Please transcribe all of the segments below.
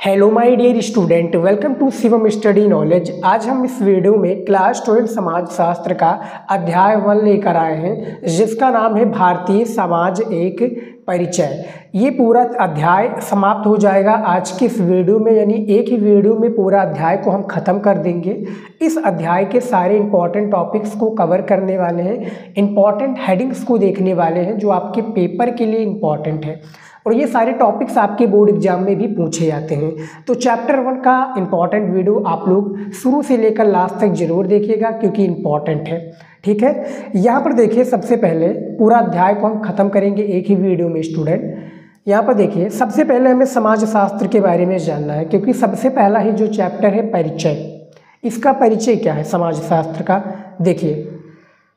Hello my dear student, welcome to Shivam study knowledge. आज हम इस वीडियो में क्लास 12 समाज शास्त्र का अध्याय 1 लेकर आए हैं, जिसका नाम है भारतीय समाज एक परिचय। ये पूरा अध्याय समाप्त हो जाएगा आज की इस वीडियो में, यानी एक ही वीडियो में पूरा अध्याय को हम ख़त्म कर देंगे। इस अध्याय के सारे इंपॉर्टेंट टॉपिक्स को कवर करने वाले हैं, इंपॉर्टेंट हेडिंग्स को देखने वाले हैं जो आपके पेपर के लिए इम्पॉर्टेंट है, और ये सारे टॉपिक्स आपके बोर्ड एग्जाम में भी पूछे जाते हैं। तो चैप्टर 1 का इम्पॉर्टेंट वीडियो आप लोग शुरू से लेकर लास्ट तक जरूर देखिएगा, क्योंकि इम्पॉर्टेंट है। ठीक है, यहाँ पर देखिए, सबसे पहले पूरा अध्याय को हम खत्म करेंगे एक ही वीडियो में स्टूडेंट। यहाँ पर देखिए, सबसे पहले हमें समाज शास्त्र के बारे में जानना है, क्योंकि सबसे पहला ही जो चैप्टर है परिचय, इसका परिचय क्या है समाज शास्त्र का। देखिए,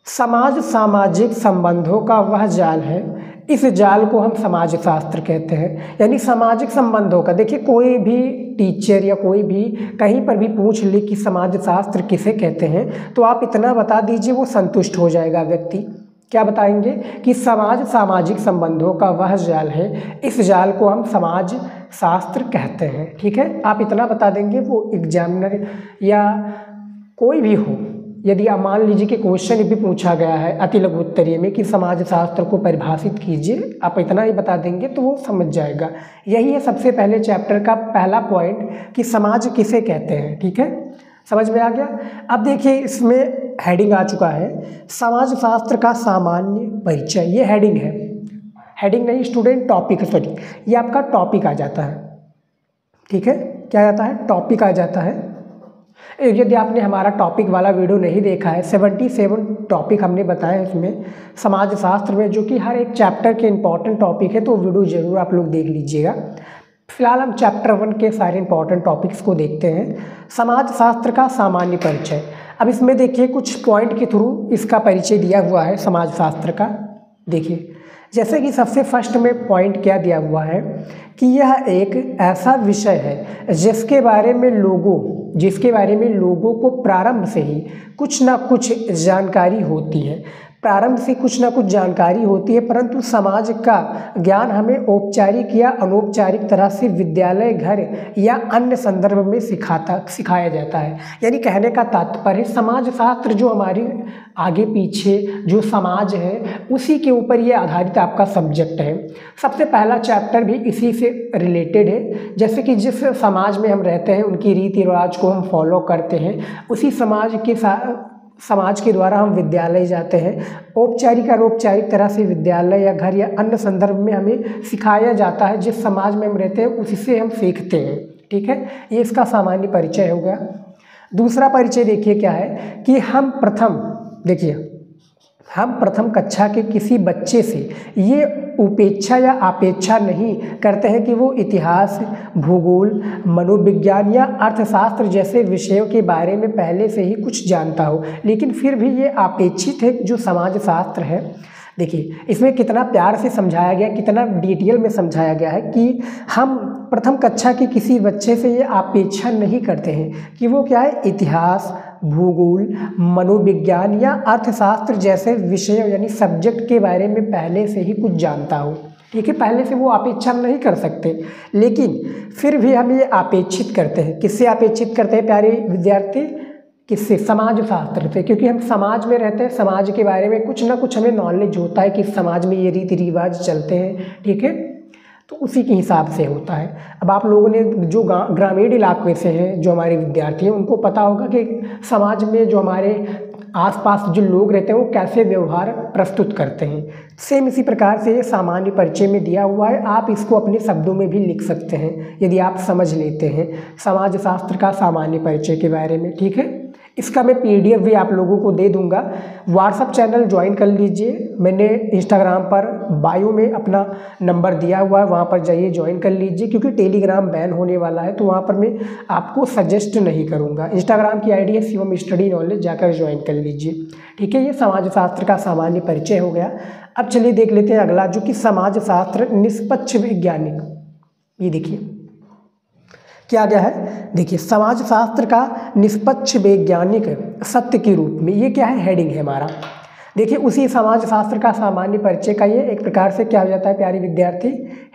समाज सामाजिक संबंधों का वह जाल है, इस जाल को हम समाज शास्त्र कहते हैं। यानी सामाजिक संबंधों का, देखिए कोई भी टीचर या कोई भी कहीं पर भी पूछ ले कि समाज शास्त्र किसे कहते हैं, तो आप इतना बता दीजिए, वो संतुष्ट हो जाएगा व्यक्ति। क्या बताएंगे कि समाज सामाजिक संबंधों का वह जाल है, इस जाल को हम समाज शास्त्र कहते हैं। ठीक है, आप इतना बता देंगे, वो एग्जामिनर या कोई भी हो, यदि आप मान लीजिए कि क्वेश्चन भी पूछा गया है अति लघु उत्तरीय में कि समाज शास्त्र को परिभाषित कीजिए, आप इतना ही बता देंगे तो वो समझ जाएगा। यही है सबसे पहले चैप्टर का पहला पॉइंट कि समाज किसे कहते हैं। ठीक है, समझ में आ गया। अब देखिए, इसमें हेडिंग आ चुका है, समाज शास्त्र का सामान्य परिचय। ये हेडिंग है, हेडिंग नहीं स्टूडेंट, टॉपिक, सॉरी, ये आपका टॉपिक आ जाता है। ठीक है, क्या आता है, टॉपिक आ जाता है। यदि आपने हमारा टॉपिक वाला वीडियो नहीं देखा है, 77 टॉपिक हमने बताए हैं इसमें समाज शास्त्र में, जो कि हर एक चैप्टर के इंपॉर्टेंट टॉपिक है, तो वीडियो जरूर आप लोग देख लीजिएगा। फिलहाल हम चैप्टर 1 के सारे इंपॉर्टेंट टॉपिक्स को देखते हैं। समाज शास्त्र का सामान्य परिचय। अब इसमें देखिए, कुछ पॉइंट के थ्रू इसका परिचय दिया हुआ है समाज शास्त्र का। देखिए, जैसे कि सबसे फर्स्ट में पॉइंट क्या दिया हुआ है कि यह एक ऐसा विषय है जिसके बारे में लोगों को प्रारंभ से ही कुछ ना कुछ जानकारी होती है। प्रारंभ से कुछ ना कुछ जानकारी होती है, परंतु समाज का ज्ञान हमें औपचारिक या अनौपचारिक तरह से विद्यालय, घर या अन्य संदर्भ में सिखाया जाता है। यानी कहने का तात्पर्य, समाज शास्त्र जो हमारी आगे पीछे जो समाज है उसी के ऊपर ये आधारित आपका सब्जेक्ट है। सबसे पहला चैप्टर भी इसी से रिलेटेड है। जैसे कि जिस समाज में हम रहते हैं उनकी रीति रिवाज को हम फॉलो करते हैं, उसी समाज के द्वारा हम विद्यालय जाते हैं। औपचारिक अनौपचारिक तरह से विद्यालय या घर या अन्य संदर्भ में हमें सिखाया जाता है। जिस समाज में हम रहते हैं उसी से हम सीखते हैं। ठीक है, ये इसका सामान्य परिचय हो गया। दूसरा परिचय देखिए क्या है कि हम प्रथम कक्षा के किसी बच्चे से ये उपेक्षा या अपेक्षा नहीं करते हैं कि वो इतिहास, भूगोल, मनोविज्ञान या अर्थशास्त्र जैसे विषयों के बारे में पहले से ही कुछ जानता हो, लेकिन फिर भी ये अपेक्षित है जो समाज शास्त्र है। देखिए, इसमें कितना प्यार से समझाया गया, कितना डिटेल में समझाया गया है कि हम प्रथम कक्षा के किसी बच्चे से ये अपेक्षा नहीं करते हैं कि वो क्या है, इतिहास, भूगोल, मनोविज्ञान या अर्थशास्त्र जैसे विषय यानी सब्जेक्ट के बारे में पहले से ही कुछ जानता हो। ठीक है, पहले से वो अपेक्षा नहीं कर सकते, लेकिन फिर भी हम ये अपेक्षित करते हैं। किससे अपेक्षित करते हैं प्यारे विद्यार्थी? किससे? समाज शास्त्र से, क्योंकि हम समाज में रहते हैं, समाज के बारे में कुछ ना कुछ हमें नॉलेज होता है कि समाज में ये रीति रिवाज चलते हैं। ठीक है, तो उसी के हिसाब से होता है। अब आप लोगों ने जो ग्रामीण इलाके से हैं, जो हमारे विद्यार्थी हैं, उनको पता होगा कि समाज में जो हमारे आसपास जो लोग रहते हैं वो कैसे व्यवहार प्रस्तुत करते हैं। सेम इसी प्रकार से ये सामान्य परिचय में दिया हुआ है। आप इसको अपने शब्दों में भी लिख सकते हैं यदि आप समझ लेते हैं समाज शास्त्र का सामान्य परिचय के बारे में। ठीक है, इसका मैं PDF भी आप लोगों को दे दूंगा। व्हाट्सअप चैनल ज्वाइन कर लीजिए, मैंने इंस्टाग्राम पर बायो में अपना नंबर दिया हुआ है, वहाँ पर जाइए ज्वाइन कर लीजिए, क्योंकि टेलीग्राम बैन होने वाला है, तो वहाँ पर मैं आपको सजेस्ट नहीं करूँगा। इंस्टाग्राम की ID है शिवम स्टडी नॉलेज, जाकर ज्वाइन कर लीजिए। ठीक है, ये समाज शास्त्र का सामान्य परिचय हो गया। अब चलिए देख लेते हैं अगला, जो कि समाज शास्त्र निष्पक्ष वैज्ञानिक। ये देखिए क्या गया है, देखिए, समाज शास्त्र का निष्पक्ष वैज्ञानिक सत्य के रूप में, ये क्या है, हेडिंग है हमारा। देखिए, उसी समाज शास्त्र का सामान्य परिचय का ये एक प्रकार से क्या हो जाता है प्यारे विद्यार्थी,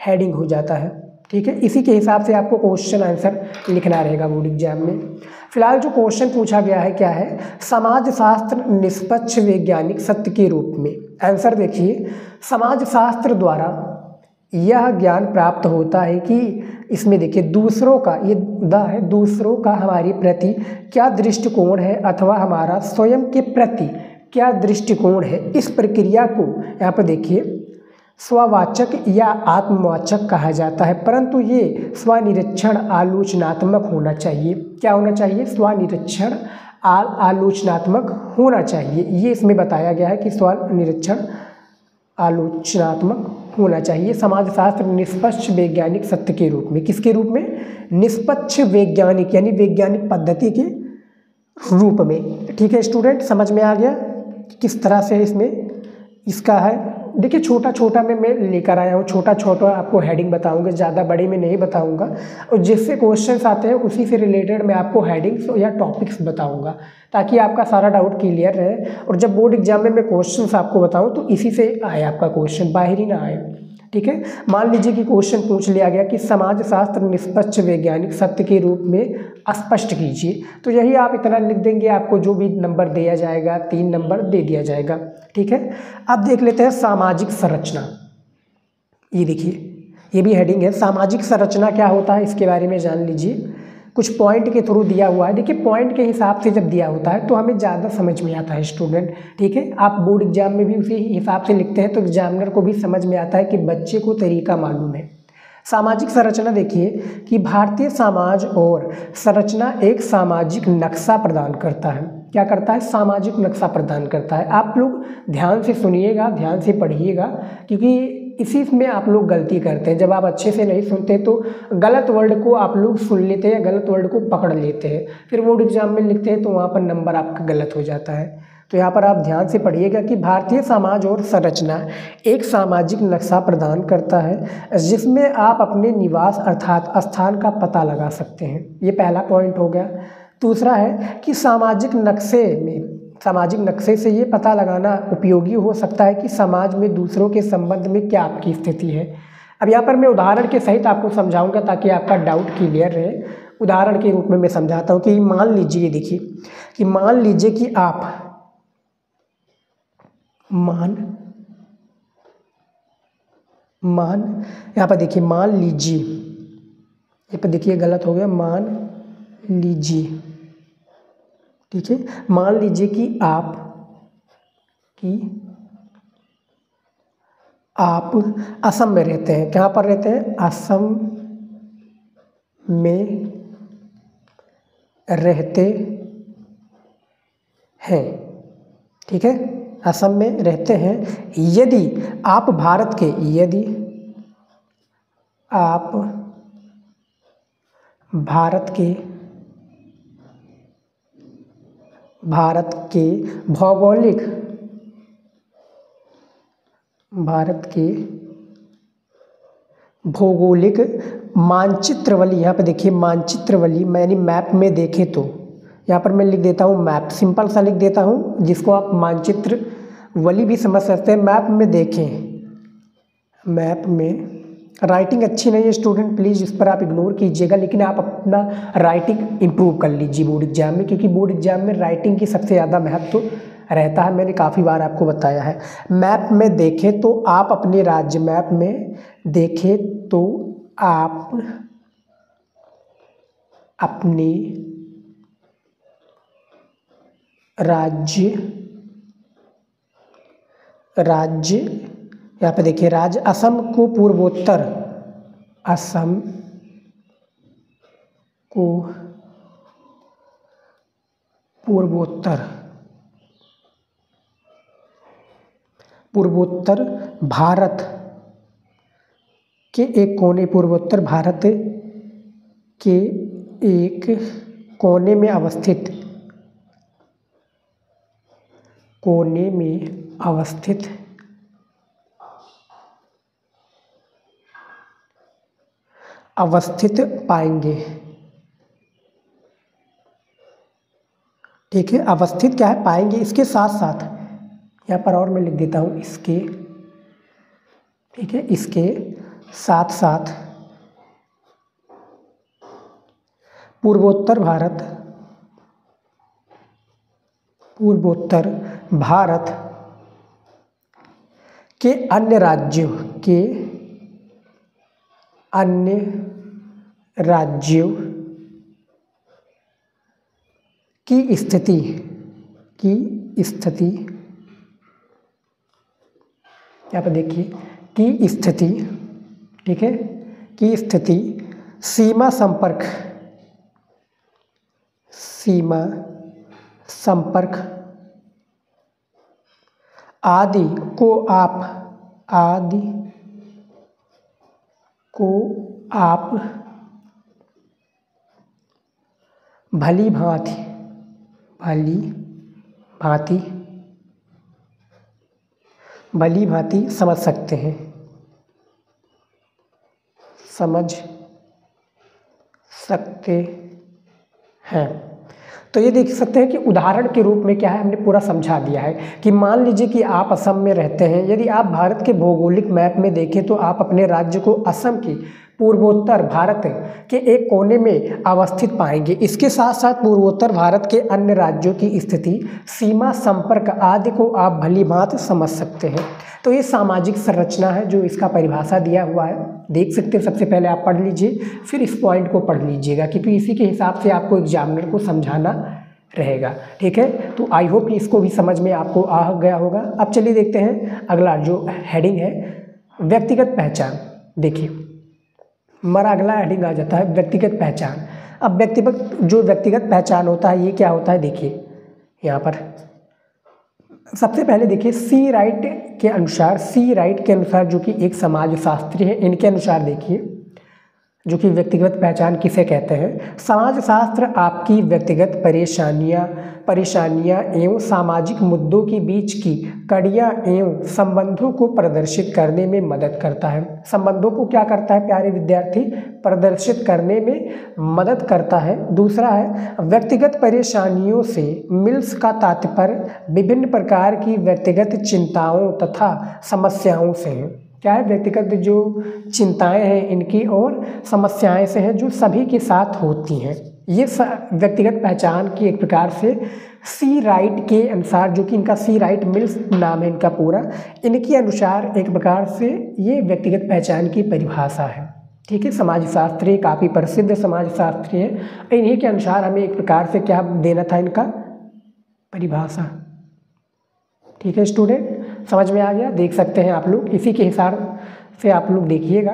हेडिंग हो जाता है। ठीक है, इसी के हिसाब से आपको क्वेश्चन आंसर लिखना रहेगा बोर्ड एग्जाम में। फिलहाल जो क्वेश्चन पूछा गया है क्या है, समाजशास्त्र निष्पक्ष वैज्ञानिक सत्य के रूप में। आंसर देखिए, समाजशास्त्र द्वारा यह ज्ञान प्राप्त होता है कि इसमें देखिए दूसरों का, ये द है, दूसरों का हमारी प्रति क्या दृष्टिकोण है अथवा हमारा स्वयं के प्रति क्या दृष्टिकोण है। इस प्रक्रिया को यहाँ पर देखिए स्ववाचक या आत्मवाचक कहा जाता है, परंतु ये स्वनिरीक्षण आलोचनात्मक होना चाहिए। क्या होना चाहिए? स्वनिरीक्षण आलोचनात्मक होना चाहिए। ये इसमें बताया गया है कि स्वनिरीक्षण आलोचनात्मक होना चाहिए। समाजशास्त्र निष्पक्ष वैज्ञानिक सत्य के रूप में, किसके रूप में? निष्पक्ष वैज्ञानिक, यानी वैज्ञानिक पद्धति के रूप में। ठीक है स्टूडेंट, समझ में आ गया किस तरह से इसमें इसका है। देखिए छोटा छोटा मैं लेकर आया हूँ, छोटा छोटा आपको हेडिंग बताऊंगा, ज़्यादा बड़े में नहीं बताऊंगा, और जिससे क्वेश्चंस आते हैं उसी से रिलेटेड मैं आपको हेडिंग्स या टॉपिक्स बताऊंगा, ताकि आपका सारा डाउट क्लियर रहे। और जब बोर्ड एग्जाम में मैं क्वेश्चंस आपको बताऊं तो इसी से आए आपका क्वेश्चन, बाहर ही ना आए। ठीक है, मान लीजिए कि क्वेश्चन पूछ लिया गया कि समाजशास्त्र निष्पक्ष वैज्ञानिक सत्य के रूप में स्पष्ट कीजिए, तो यही आप इतना लिख देंगे, आपको जो भी नंबर दिया जाएगा 3 नंबर दे दिया जाएगा। ठीक है, अब देख लेते हैं सामाजिक संरचना। ये देखिए, ये भी हेडिंग है, सामाजिक संरचना क्या होता है इसके बारे में जान लीजिए। कुछ पॉइंट के थ्रू दिया हुआ है। देखिए पॉइंट के हिसाब से जब दिया होता है तो हमें ज़्यादा समझ में आता है स्टूडेंट। ठीक है, आप बोर्ड एग्जाम में भी उसी हिसाब से लिखते हैं तो एग्जामिनर को भी समझ में आता है कि बच्चे को तरीका मालूम है। सामाजिक संरचना देखिए कि भारतीय समाज और संरचना एक सामाजिक नक्शा प्रदान करता है। क्या करता है? सामाजिक नक्शा प्रदान करता है। आप लोग ध्यान से सुनिएगा, ध्यान से पढ़िएगा, क्योंकि इसी में आप लोग गलती करते हैं। जब आप अच्छे से नहीं सुनते तो गलत वर्ड को आप लोग सुन लेते हैं, गलत वर्ड को पकड़ लेते हैं, फिर बोर्ड एग्जाम में लिखते हैं तो वहाँ पर नंबर आपका गलत हो जाता है। तो यहाँ पर आप ध्यान से पढ़िएगा कि भारतीय समाज और संरचना एक सामाजिक नक्शा प्रदान करता है जिसमें आप अपने निवास अर्थात स्थान का पता लगा सकते हैं। ये पहला पॉइंट हो गया। दूसरा है कि सामाजिक नक्शे से ये पता लगाना उपयोगी हो सकता है कि समाज में दूसरों के संबंध में क्या आपकी स्थिति है। अब यहाँ पर मैं उदाहरण के सहित आपको समझाऊंगा ताकि आपका डाउट क्लियर रहे। उदाहरण के रूप में मैं समझाता हूँ कि मान लीजिए, देखिए कि मान लीजिए कि आप यहाँ पर देखिए, मान लीजिए, यहाँ पर देखिए गलत हो गया, मान लीजिए। ठीक है, मान लीजिए कि आप असम में रहते हैं। कहाँ पर रहते हैं? असम में रहते हैं। ठीक है, असम में रहते हैं। यदि आप भारत के भौगोलिक मानचित्रवली, यहाँ पे देखिए मानचित्रवली, यानी मैप में देखें तो यहाँ पर मैं लिख देता हूँ मैप, सिंपल सा लिख देता हूँ जिसको आप मानचित्रवली भी समझ सकते हैं। मैप में देखें, मैप में राइटिंग अच्छी नहीं है स्टूडेंट, प्लीज़ इस पर आप इग्नोर कीजिएगा, लेकिन आप अपना राइटिंग इम्प्रूव कर लीजिए बोर्ड एग्जाम में, क्योंकि बोर्ड एग्जाम में राइटिंग की सबसे ज़्यादा महत्व रहता है। मैंने काफ़ी बार आपको बताया है। मैप में देखें तो आप अपने राज्य, मैप में देखें तो आप अपने राज्य यहाँ पे देखिए राज्य असम को पूर्वोत्तर भारत के एक कोने में अवस्थित पाएंगे। ठीक है, अवस्थित क्या है? पाएंगे। इसके साथ साथ यहाँ पर और मैं लिख देता हूँ इसके, ठीक है, इसके साथ साथ पूर्वोत्तर भारत के अन्य राज्यों की स्थिति यहाँ पर देखिए की स्थिति, ठीक है, की स्थिति सीमा संपर्क आदि को आप भली भांति समझ सकते हैं। तो ये देख सकते हैं कि उदाहरण के रूप में क्या है, हमने पूरा समझा दिया है कि मान लीजिए कि आप असम में रहते हैं। यदि आप भारत के भौगोलिक मैप में देखें तो आप अपने राज्य को असम की पूर्वोत्तर भारत के एक कोने में अवस्थित पाएंगे। इसके साथ साथ पूर्वोत्तर भारत के अन्य राज्यों की स्थिति, सीमा, संपर्क आदि को आप भली भांति समझ सकते हैं। तो ये सामाजिक संरचना है जो इसका परिभाषा दिया हुआ है, देख सकते हैं। सबसे पहले आप पढ़ लीजिए, फिर इस पॉइंट को पढ़ लीजिएगा, क्योंकि इसी के हिसाब से आपको एग्जामिनर को समझाना रहेगा, ठीक है। तो आई होप इसको भी समझ में आपको आ गया होगा। अब चलिए देखते हैं अगला जो हेडिंग है, व्यक्तिगत पहचान। देखिए हमारा अगला हेडिंग आ जाता है व्यक्तिगत पहचान। अब व्यक्तिगत पहचान होता है, ये क्या होता है, देखिए यहाँ पर सबसे पहले देखिए सी राइट के अनुसार जो कि एक समाजशास्त्री है, इनके अनुसार देखिए जो कि व्यक्तिगत पहचान किसे कहते हैं। समाजशास्त्र आपकी व्यक्तिगत परेशानियां एवं सामाजिक मुद्दों के बीच की कड़ियां एवं संबंधों को प्रदर्शित करने में मदद करता है। संबंधों को क्या करता है प्यारे विद्यार्थी, प्रदर्शित करने में मदद करता है। दूसरा है व्यक्तिगत परेशानियों से मिल्स का तात्पर्य विभिन्न प्रकार की व्यक्तिगत चिंताओं तथा समस्याओं से है। क्या है, व्यक्तिगत जो चिंताएं हैं इनकी और समस्याएं से हैं जो सभी के साथ होती हैं। ये व्यक्तिगत पहचान की एक प्रकार से सी राइट के अनुसार, जो कि इनका सी राइट मिल्स नाम है इनका पूरा, इनके अनुसार एक प्रकार से ये व्यक्तिगत पहचान की परिभाषा है, ठीक है। समाजशास्त्री काफ़ी प्रसिद्ध समाजशास्त्री है, इन्हीं के अनुसार हमें एक प्रकार से क्या देना था, इनका परिभाषा, ठीक है। स्टूडेंट समझ में आ गया, देख सकते हैं आप लोग, इसी के हिसाब से आप लोग देखिएगा।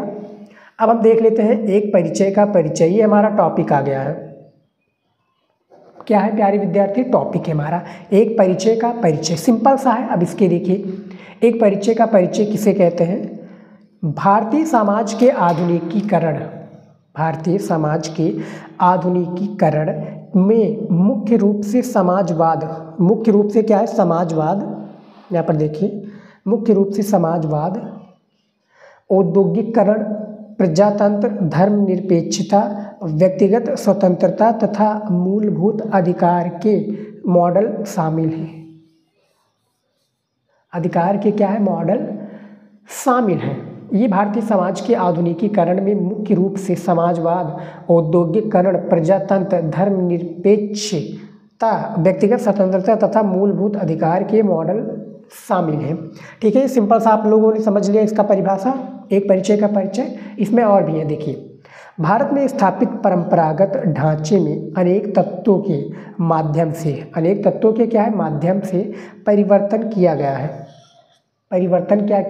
अब हम देख लेते हैं एक परिचय का परिचय, ये हमारा टॉपिक आ गया है। क्या है प्यारे विद्यार्थी, टॉपिक है हमारा एक परिचय का परिचय। सिंपल सा है। अब इसके देखिए एक परिचय का परिचय किसे कहते हैं, भारतीय समाज के आधुनिकीकरण में मुख्य रूप से क्या है, समाजवाद, यहाँ पर देखिए मुख्य रूप से समाजवाद, औद्योगिकरण, प्रजातंत्र, धर्मनिरपेक्षता, व्यक्तिगत स्वतंत्रता तथा मूलभूत अधिकार के मॉडल शामिल हैं। अधिकार के क्या है, मॉडल शामिल हैं। ये भारतीय समाज के आधुनिकीकरण में मुख्य रूप से समाजवाद, औद्योगिकरण, प्रजातंत्र, धर्मनिरपेक्षता, व्यक्तिगत स्वतंत्रता तथा मूलभूत अधिकार के मॉडल शामिल हैं, ठीक है। सिंपल सा आप लोगों ने समझ लिया इसका परिभाषा, एक परिचय का परिचय। इसमें और भी है, देखिए भारत में स्थापित परंपरागत ढांचे में अनेक तत्वों के माध्यम से परिवर्तन किया गया है। परिवर्तन किया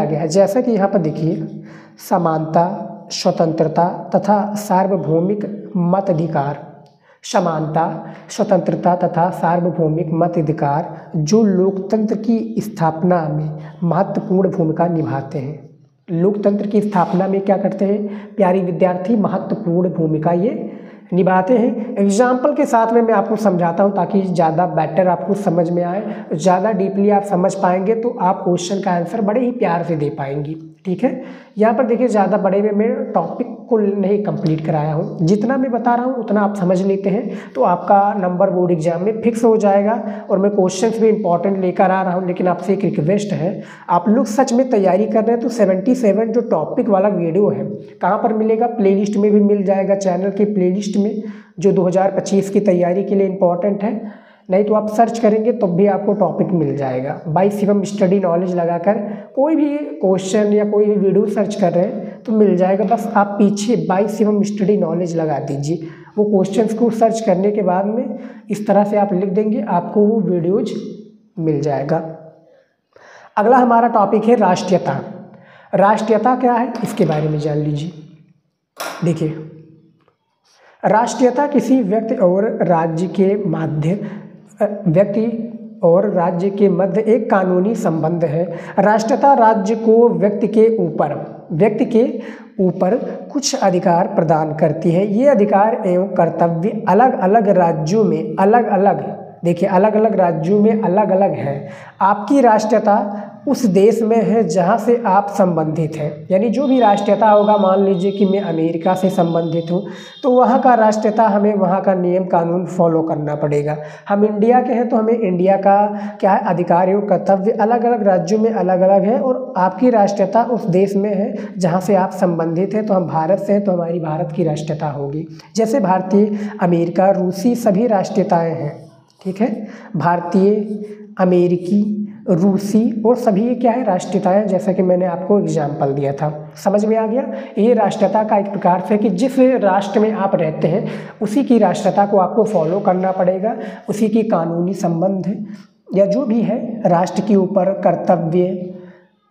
गया है, जैसा कि यहाँ पर देखिए समानता, स्वतंत्रता तथा सार्वभौमिक मताधिकार जो लोकतंत्र की स्थापना में महत्वपूर्ण भूमिका निभाते हैं। लोकतंत्र की स्थापना में क्या करते हैं प्यारी विद्यार्थी, महत्वपूर्ण भूमिका ये निभाते हैं। एग्जाम्पल के साथ में मैं आपको समझाता हूँ ताकि ज़्यादा बेटर आपको समझ में आए, ज़्यादा डीपली आप समझ पाएंगे तो आप क्वेश्चन का आंसर बड़े ही प्यार से दे पाएंगी, ठीक है। यहाँ पर देखिए ज़्यादा बड़े में मैं टॉपिक को नहीं कंप्लीट कराया हूँ, जितना मैं बता रहा हूँ उतना आप समझ लेते हैं तो आपका नंबर बोर्ड एग्जाम में फिक्स हो जाएगा। और मैं क्वेश्चंस भी इंपॉर्टेंट लेकर आ रहा हूँ, लेकिन आपसे एक रिक्वेस्ट है, आप लोग सच में तैयारी कर रहे हैं तो 77 जो टॉपिक वाला वीडियो है कहाँ पर मिलेगा, प्लेलिस्ट में भी मिल जाएगा, चैनल के प्लेलिस्ट में, जो 2025 की तैयारी के लिए इम्पॉर्टेंट है। नहीं तो आप सर्च करेंगे तब भी आपको टॉपिक मिल जाएगा। बाय शिवम स्टडी नॉलेज लगाकर कोई भी क्वेश्चन या कोई भी वीडियो सर्च कर रहे हैं तो मिल जाएगा। बस आप पीछे बाय शिवम स्टडी नॉलेज लगा दीजिए, वो क्वेश्चंस को सर्च करने के बाद में इस तरह से आप लिख देंगे, आपको वो वीडियोज मिल जाएगा। अगला हमारा टॉपिक है राष्ट्रीयता। राष्ट्रीयता क्या है इसके बारे में जान लीजिए। देखिए, राष्ट्रीयता किसी व्यक्ति और राज्य के मध्य एक कानूनी संबंध है। राष्ट्रीयता राज्य को व्यक्ति के ऊपर कुछ अधिकार प्रदान करती है। ये अधिकार एवं कर्तव्य अलग अलग राज्यों में अलग अलग है। आपकी राष्ट्रीयता उस देश में है जहाँ से आप संबंधित हैं, यानी जो भी राष्ट्रीयता होगा, मान लीजिए कि मैं अमेरिका से संबंधित हूँ तो वहाँ का राष्ट्रीयता हमें वहाँ का नियम कानून फॉलो करना पड़ेगा। हम इंडिया के हैं तो हमें इंडिया का क्या है, अधिकार एवं कर्तव्य अलग अलग राज्यों में अलग अलग है। और आपकी राष्ट्रीयता उस देश में है जहाँ से आप संबंधित हैं, तो हम भारत से हैं तो हमारी भारत की राष्ट्रीयता होगी। जैसे भारतीय, अमेरिका, रूसी सभी राष्ट्रीयताएँ हैं, ठीक है। भारतीय, अमेरिकी, रूसी और सभी ये क्या है, राष्ट्रीयताएं, जैसा कि मैंने आपको एग्जाम्पल दिया था। समझ में आ गया। ये राष्ट्रीयता का एक प्रकार से कि जिस राष्ट्र में आप रहते हैं उसी की राष्ट्रीयता को आपको फॉलो करना पड़ेगा, उसी की कानूनी संबंध या जो भी है राष्ट्र के ऊपर कर्तव्य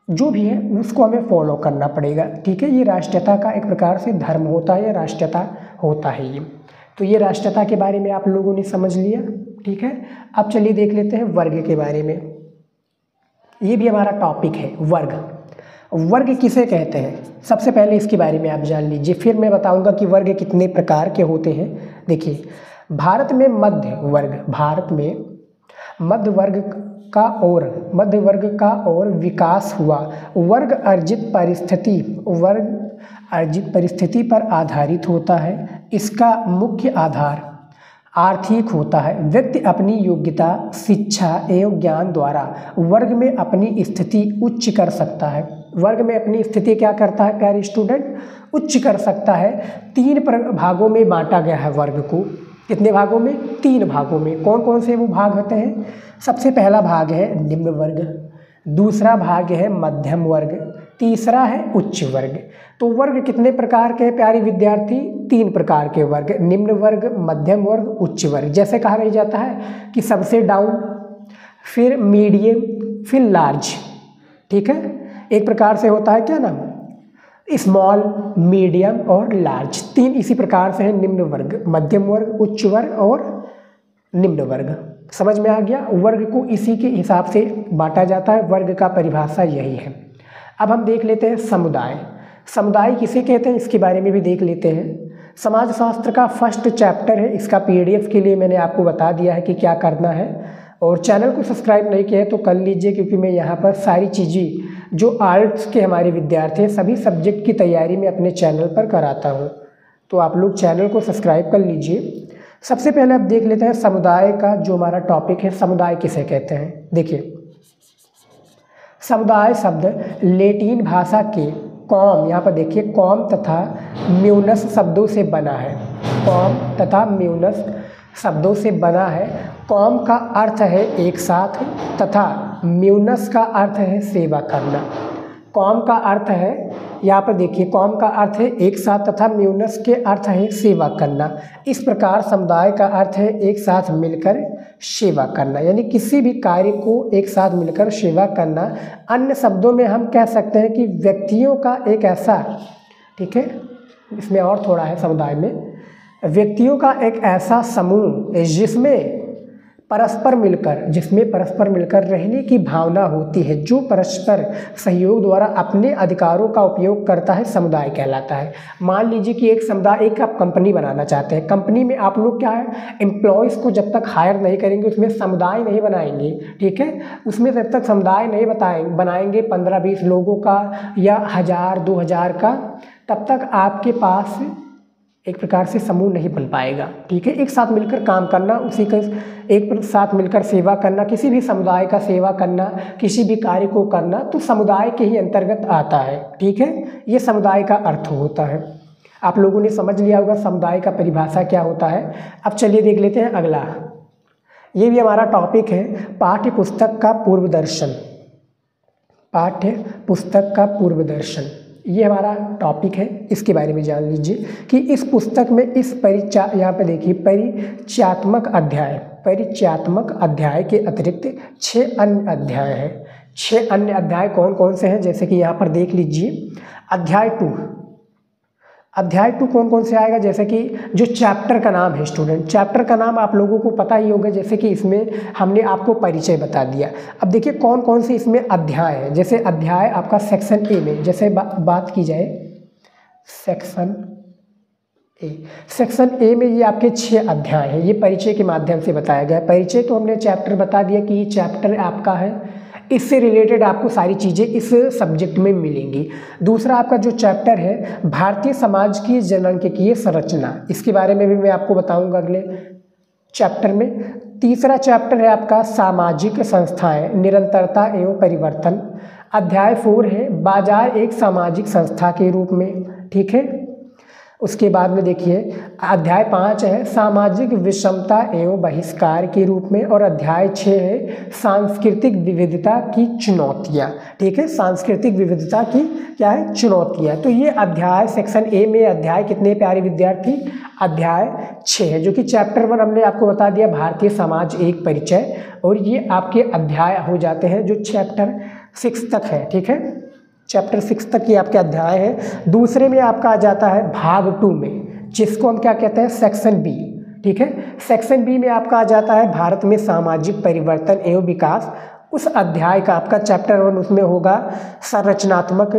जो भी है उसको हमें फॉलो करना पड़ेगा, ठीक है। ये राष्ट्रीयता का एक प्रकार से धर्म होता है या राष्ट्रीयता होता है ये। तो ये राष्ट्रीयता के बारे में आप लोगों ने समझ लिया, ठीक है। अब चलिए देख लेते हैं वर्ग के बारे में। ये भी हमारा टॉपिक है, वर्ग। वर्ग किसे कहते हैं सबसे पहले इसके बारे में आप जान लीजिए, फिर मैं बताऊंगा कि वर्ग कितने प्रकार के होते हैं। देखिए, भारत में मध्य वर्ग का और विकास हुआ। वर्ग अर्जित परिस्थिति पर आधारित होता है। इसका मुख्य आधार आर्थिक होता है। व्यक्ति अपनी योग्यता, शिक्षा एवं ज्ञान द्वारा वर्ग में अपनी स्थिति उच्च कर सकता है। वर्ग में अपनी स्थिति क्या करता है प्यारे स्टूडेंट, उच्च कर सकता है। 3 भागों में बांटा गया है वर्ग को। कितने भागों में? 3 भागों में। कौन कौन से वो भाग होते हैं? सबसे पहला भाग है निम्न वर्ग, दूसरा भाग है मध्यम वर्ग, तीसरा है उच्च वर्ग। तो वर्ग कितने प्रकार के हैं प्यारे विद्यार्थी? 3 प्रकार के वर्ग, निम्न वर्ग, मध्यम वर्ग, उच्च वर्ग। जैसे कहा नहीं जाता है कि सबसे डाउन, फिर मीडियम, फिर लार्ज, ठीक है। एक प्रकार से होता है क्या नाम, स्मॉल, मीडियम और लार्ज। 3 इसी प्रकार से है निम्न वर्ग, मध्यम वर्ग, उच्च वर्ग और निम्न वर्ग। समझ में आ गया। वर्ग को इसी के हिसाब से बांटा जाता है, वर्ग का परिभाषा यही है। अब हम देख लेते हैं समुदाय। समुदाय किसे कहते हैं इसके बारे में भी देख लेते हैं। समाजशास्त्र का फर्स्ट चैप्टर है, इसका PDF के लिए मैंने आपको बता दिया है कि क्या करना है। और चैनल को सब्सक्राइब नहीं किया है तो कर लीजिए, क्योंकि मैं यहाँ पर सारी चीज़ें जो आर्ट्स के हमारे विद्यार्थी हैं सभी सब्जेक्ट की तैयारी में अपने चैनल पर कराता हूँ, तो आप लोग चैनल को सब्सक्राइब कर लीजिए। सबसे पहले अब देख लेते हैं समुदाय का जो हमारा टॉपिक है, समुदाय किसे कहते हैं। देखिए, समुदाय शब्द लैटिन भाषा के कॉम, यहाँ पर देखिए कॉम तथा म्यूनस शब्दों से बना है। कॉम तथा म्यूनस शब्दों से बना है। कॉम का अर्थ है एक साथ तथा म्यूनस का अर्थ है सेवा करना। कॉम का अर्थ है, यहाँ पर देखिए कॉम का अर्थ है एक साथ तथा म्यूनस के अर्थ है सेवा करना। इस प्रकार समुदाय का अर्थ है एक साथ मिलकर सेवा करना, यानी किसी भी कार्य को एक साथ मिलकर सेवा करना। अन्य शब्दों में हम कह सकते हैं कि व्यक्तियों का एक ऐसा, ठीक है, इसमें और थोड़ा है, समुदाय में व्यक्तियों का एक ऐसा समूह जिसमें परस्पर मिलकर, जिसमें परस्पर मिलकर रहने की भावना होती है, जो परस्पर सहयोग द्वारा अपने अधिकारों का उपयोग करता है, समुदाय कहलाता है। मान लीजिए कि एक समुदाय, एक आप कंपनी बनाना चाहते हैं, कंपनी में आप लोग क्या है, एम्प्लॉयज़ को जब तक हायर नहीं करेंगे उसमें समुदाय नहीं बनाएंगे, ठीक है, उसमें जब तक समुदाय नहीं बनाएंगे 15-20 लोगों का या 1000-2000 का, तब तक आपके पास एक प्रकार से समूह नहीं बन पाएगा, ठीक है। एक साथ मिलकर काम करना, उसी के एक साथ मिलकर सेवा करना, किसी भी समुदाय का सेवा करना, किसी भी कार्य को करना, तो समुदाय के ही अंतर्गत आता है, ठीक है। ये समुदाय का अर्थ होता है। आप लोगों ने समझ लिया होगा समुदाय का परिभाषा क्या होता है। अब चलिए देख लेते हैं अगला। ये भी हमारा टॉपिक है, पाठ्य पुस्तक का पूर्व दर्शन। पाठ्य पुस्तक का पूर्व दर्शन, ये हमारा टॉपिक है, इसके बारे में जान लीजिए कि इस पुस्तक में इस यहाँ पे देखिए परिचयात्मक अध्याय के अतिरिक्त 6 अन्य अध्याय हैं। 6 अन्य अध्याय कौन कौन से हैं, जैसे कि यहाँ पर देख लीजिए। अध्याय 2 कौन कौन से आएगा, जैसे कि जो चैप्टर का नाम है, स्टूडेंट चैप्टर का नाम आप लोगों को पता ही होगा, जैसे कि इसमें हमने आपको परिचय बता दिया। अब देखिए कौन कौन से इसमें अध्याय हैं। जैसे अध्याय आपका सेक्शन ए में, जैसे बात की जाए सेक्शन ए में ये आपके 6 अध्याय हैं। ये परिचय के माध्यम से बताया गया है। परिचय तो हमने चैप्टर बता दिया कि ये चैप्टर आपका है, इससे रिलेटेड आपको सारी चीज़ें इस सब्जेक्ट में मिलेंगी। दूसरा आपका जो चैप्टर है भारतीय समाज की जनांकीय संरचना, इसके बारे में भी मैं आपको बताऊंगा अगले चैप्टर में। तीसरा चैप्टर है आपका सामाजिक संस्थाएं, निरंतरता एवं परिवर्तन। अध्याय 4 है बाजार एक सामाजिक संस्था के रूप में, ठीक है। उसके बाद में देखिए अध्याय 5 है सामाजिक विषमता एवं बहिष्कार के रूप में, और अध्याय 6 है सांस्कृतिक विविधता की चुनौतियाँ, ठीक है। सांस्कृतिक विविधता की क्या है, चुनौतियाँ। तो ये अध्याय सेक्शन ए में अध्याय कितने प्यारे विद्यार्थी, अध्याय 6 है, जो कि चैप्टर 1 हमने आपको बता दिया भारतीय समाज एक परिचय, और ये आपके अध्याय हो जाते हैं जो चैप्टर 6 तक है, ठीक है। चैप्टर 6 तक ये आपके अध्याय है। दूसरे में आपका आ जाता है भाग 2 में, जिसको हम क्या कहते हैं, सेक्शन बी, ठीक है। सेक्शन बी में आपका आ जाता है भारत में सामाजिक परिवर्तन एवं विकास। उस अध्याय का आपका चैप्टर 1 उसमें होगा संरचनात्मक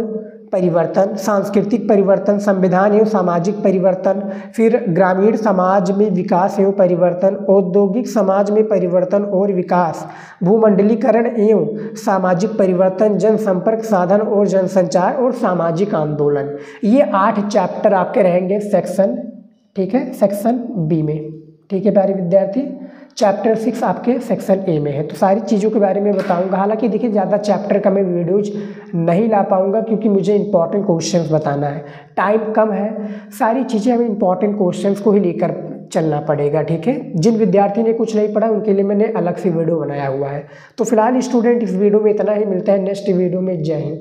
परिवर्तन, सांस्कृतिक परिवर्तन, संविधान एवं सामाजिक परिवर्तन, फिर ग्रामीण समाज में विकास एवं परिवर्तन, औद्योगिक समाज में परिवर्तन और विकास, भूमंडलीकरण एवं सामाजिक परिवर्तन, जनसंपर्क साधन और जनसंचार, और सामाजिक आंदोलन। ये 8 चैप्टर आपके रहेंगे सेक्शन, ठीक है, सेक्शन बी में, ठीक है प्यारे विद्यार्थी। चैप्टर 6 आपके सेक्शन ए में है। तो सारी चीज़ों के बारे में बताऊंगा। हालांकि देखिए ज़्यादा चैप्टर का मैं वीडियोज नहीं ला पाऊंगा, क्योंकि मुझे इंपॉर्टेंट क्वेश्चंस बताना है, टाइम कम है। सारी चीज़ें हमें इंपॉर्टेंट क्वेश्चंस को ही लेकर चलना पड़ेगा, ठीक है। जिन विद्यार्थी ने कुछ नहीं पढ़ा उनके लिए मैंने अलग से वीडियो बनाया हुआ है। तो फिलहाल स्टूडेंट इस वीडियो में इतना ही, मिलता है नेक्स्ट वीडियो में। जय हिंद।